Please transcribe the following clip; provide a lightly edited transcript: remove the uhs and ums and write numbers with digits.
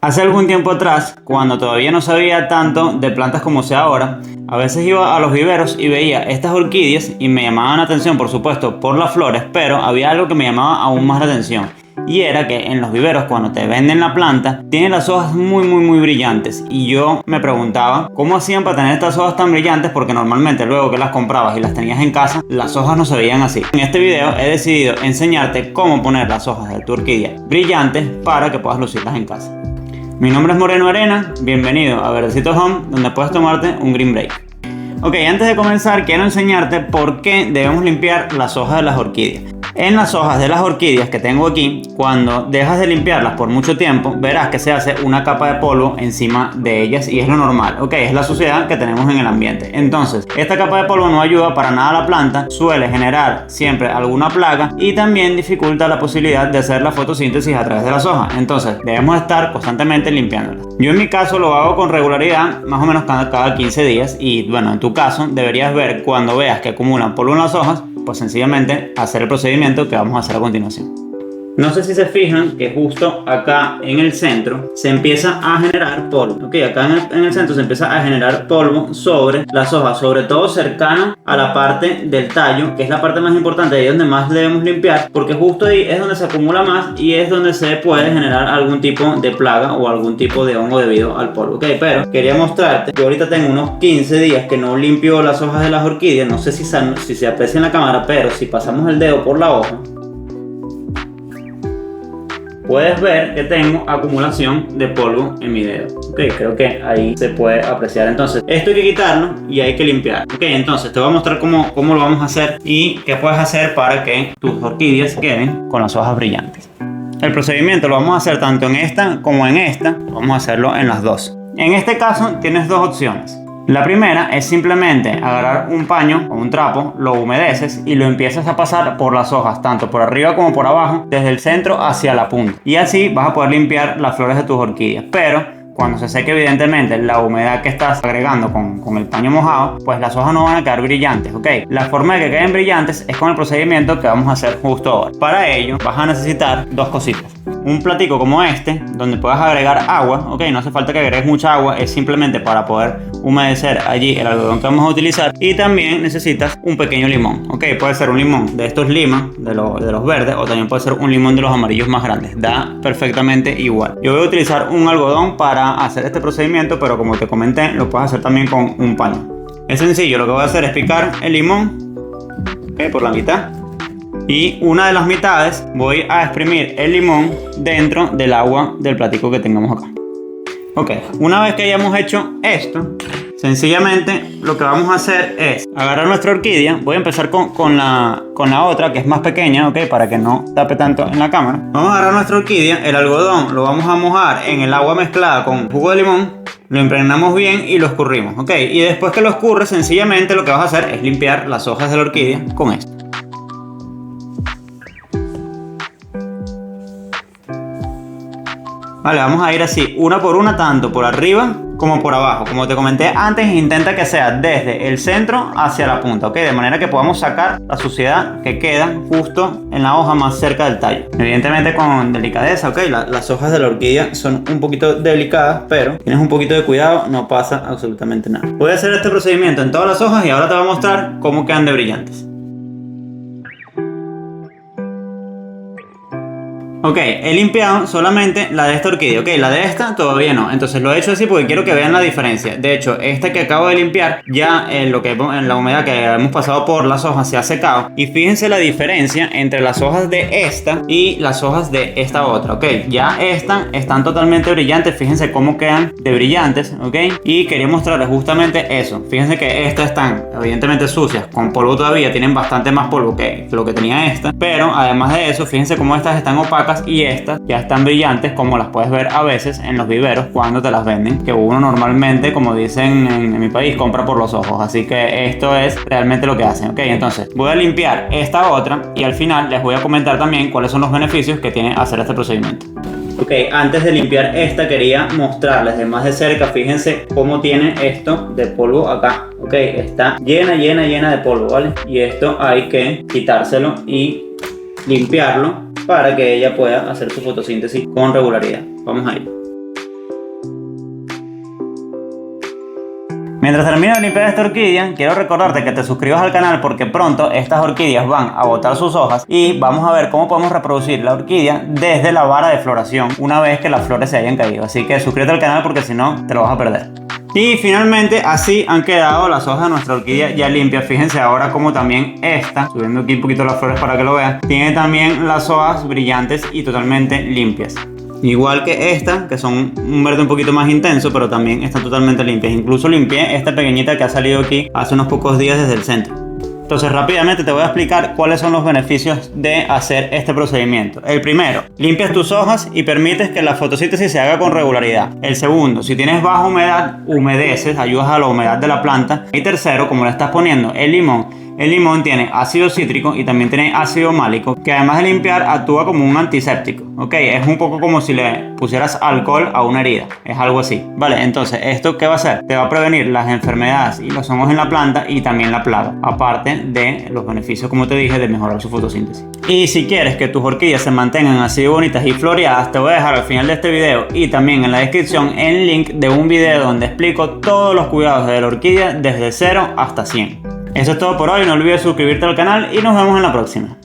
Hace algún tiempo atrás, cuando todavía no sabía tanto de plantas como sé ahora, a veces iba a los viveros y veía estas orquídeas y me llamaban la atención, por supuesto, por las flores, pero había algo que me llamaba aún más la atención. Y era que en los viveros, cuando te venden la planta, tienen las hojas muy brillantes. Y yo me preguntaba cómo hacían para tener estas hojas tan brillantes, porque normalmente luego que las comprabas y las tenías en casa, las hojas no se veían así. En este video he decidido enseñarte cómo poner las hojas de tu orquídea brillantes para que puedas lucirlas en casa. Mi nombre es Moreno Arena, bienvenido a Verdecito Home, donde puedes tomarte un green break. Ok, antes de comenzar quiero enseñarte por qué debemos limpiar las hojas de las orquídeas. En las hojas de las orquídeas que tengo aquí, cuando dejas de limpiarlas por mucho tiempo, verás que se hace una capa de polvo encima de ellas y es lo normal, ok, es la suciedad que tenemos en el ambiente. Entonces, esta capa de polvo no ayuda para nada a la planta, suele generar siempre alguna plaga y también dificulta la posibilidad de hacer la fotosíntesis a través de las hojas. Entonces, debemos estar constantemente limpiándolas. Yo en mi caso lo hago con regularidad, más o menos cada 15 días y bueno, en tu caso deberías ver cuando veas que acumulan polvo en las hojas, pues sencillamente hacer el procedimiento que vamos a hacer a continuación. No sé si se fijan que justo acá en el centro se empieza a generar polvo. Ok, acá en el centro se empieza a generar polvo sobre las hojas, sobre todo cercano a la parte del tallo, que es la parte más importante, ahí es donde más debemos limpiar, porque justo ahí es donde se acumula más y es donde se puede generar algún tipo de plaga o algún tipo de hongo debido al polvo. Ok, pero quería mostrarte que ahorita tengo unos 15 días que no limpio las hojas de las orquídeas. No sé si se aprecia en la cámara, pero si pasamos el dedo por la hoja, puedes ver que tengo acumulación de polvo en mi dedo. Ok, creo que ahí se puede apreciar. Entonces, esto hay que quitarlo y hay que limpiar. Ok, entonces te voy a mostrar cómo lo vamos a hacer y qué puedes hacer para que tus orquídeas queden con las hojas brillantes. El procedimiento lo vamos a hacer tanto en esta como en esta. Vamos a hacerlo en las dos. En este caso tienes dos opciones. La primera es simplemente agarrar un paño o un trapo, lo humedeces y lo empiezas a pasar por las hojas, tanto por arriba como por abajo, desde el centro hacia la punta. Y así vas a poder limpiar las flores de tus orquídeas. Pero cuando se seque evidentemente la humedad que estás agregando con el paño mojado, pues las hojas no van a quedar brillantes, ¿ok? La forma de que queden brillantes es con el procedimiento que vamos a hacer justo ahora. Para ello vas a necesitar dos cositas. Un platico como este, donde puedas agregar agua, ok, no hace falta que agregues mucha agua, es simplemente para poder humedecer allí el algodón que vamos a utilizar. Y también necesitas un pequeño limón, ok, puede ser un limón de estos limas, de los verdes, o también puede ser un limón de los amarillos más grandes, da perfectamente igual. Yo voy a utilizar un algodón para hacer este procedimiento, pero como te comenté, lo puedes hacer también con un paño. Es sencillo, lo que voy a hacer es picar el limón, ok, por la mitad. Y una de las mitades voy a exprimir el limón dentro del agua del platico que tengamos acá. Ok, una vez que hayamos hecho esto, sencillamente lo que vamos a hacer es agarrar nuestra orquídea. Voy a empezar con la otra que es más pequeña, ok, para que no tape tanto en la cámara. Vamos a agarrar nuestra orquídea, el algodón lo vamos a mojar en el agua mezclada con jugo de limón. Lo impregnamos bien y lo escurrimos, ok. Y después que lo escurres, sencillamente lo que vas a hacer es limpiar las hojas de la orquídea con esto. Vale, vamos a ir así, una por una, tanto por arriba como por abajo. Como te comenté antes, intenta que sea desde el centro hacia la punta, ¿ok? De manera que podamos sacar la suciedad que queda justo en la hoja más cerca del tallo. Evidentemente con delicadeza, ¿ok? Las hojas de la orquídea son un poquito delicadas, pero tienes un poquito de cuidado, no pasa absolutamente nada. Voy a hacer este procedimiento en todas las hojas y ahora te voy a mostrar cómo quedan de brillantes. Ok, he limpiado solamente la de esta orquídea, ok, la de esta todavía no. Entonces lo he hecho así porque quiero que vean la diferencia. De hecho, esta que acabo de limpiar, ya en la humedad que hemos pasado por las hojas se ha secado. Y fíjense la diferencia entre las hojas de esta y las hojas de esta otra, ok. Ya estas están totalmente brillantes, fíjense cómo quedan de brillantes, ok. Y quería mostrarles justamente eso. Fíjense que estas están evidentemente sucias, con polvo todavía, tienen bastante más polvo que lo que tenía esta. Pero además de eso, fíjense cómo estas están opacas y estas ya están brillantes, como las puedes ver a veces en los viveros cuando te las venden, que uno normalmente, como dicen en mi país, compra por los ojos. Así que esto es realmente lo que hacen, ok. Entonces voy a limpiar esta otra y al final les voy a comentar también cuáles son los beneficios que tiene hacer este procedimiento. Ok, antes de limpiar esta quería mostrarles de más de cerca, fíjense cómo tiene esto de polvo acá, ok, está llena de polvo, ¿vale? Y esto hay que quitárselo y limpiarlo para que ella pueda hacer su fotosíntesis con regularidad. Vamos a ir. Mientras termino de limpiar esta orquídea, quiero recordarte que te suscribas al canal porque pronto estas orquídeas van a botar sus hojas y vamos a ver cómo podemos reproducir la orquídea desde la vara de floración una vez que las flores se hayan caído. Así que suscríbete al canal porque si no te lo vas a perder. Y finalmente así han quedado las hojas de nuestra orquídea ya limpias. Fíjense ahora como también esta, subiendo aquí un poquito las flores para que lo vean, tiene también las hojas brillantes y totalmente limpias. Igual que esta, que son un verde un poquito más intenso, pero también están totalmente limpias. Incluso limpié esta pequeñita que ha salido aquí hace unos pocos días desde el centro. Entonces rápidamente te voy a explicar cuáles son los beneficios de hacer este procedimiento. El primero, limpias tus hojas y permites que la fotosíntesis se haga con regularidad. El segundo, si tienes baja humedad, humedeces, ayudas a la humedad de la planta. Y tercero, como le estás poniendo el limón. El limón tiene ácido cítrico y también tiene ácido málico, que además de limpiar actúa como un antiséptico. Ok, es un poco como si le pusieras alcohol a una herida, es algo así. Vale, entonces, ¿esto qué va a hacer? Te va a prevenir las enfermedades y los hongos en la planta y también la plaga, aparte de los beneficios, como te dije, de mejorar su fotosíntesis. Y si quieres que tus orquídeas se mantengan así bonitas y floreadas, te voy a dejar al final de este video y también en la descripción el link de un video donde explico todos los cuidados de la orquídea desde 0 hasta 100. Eso es todo por hoy, no olvides suscribirte al canal y nos vemos en la próxima.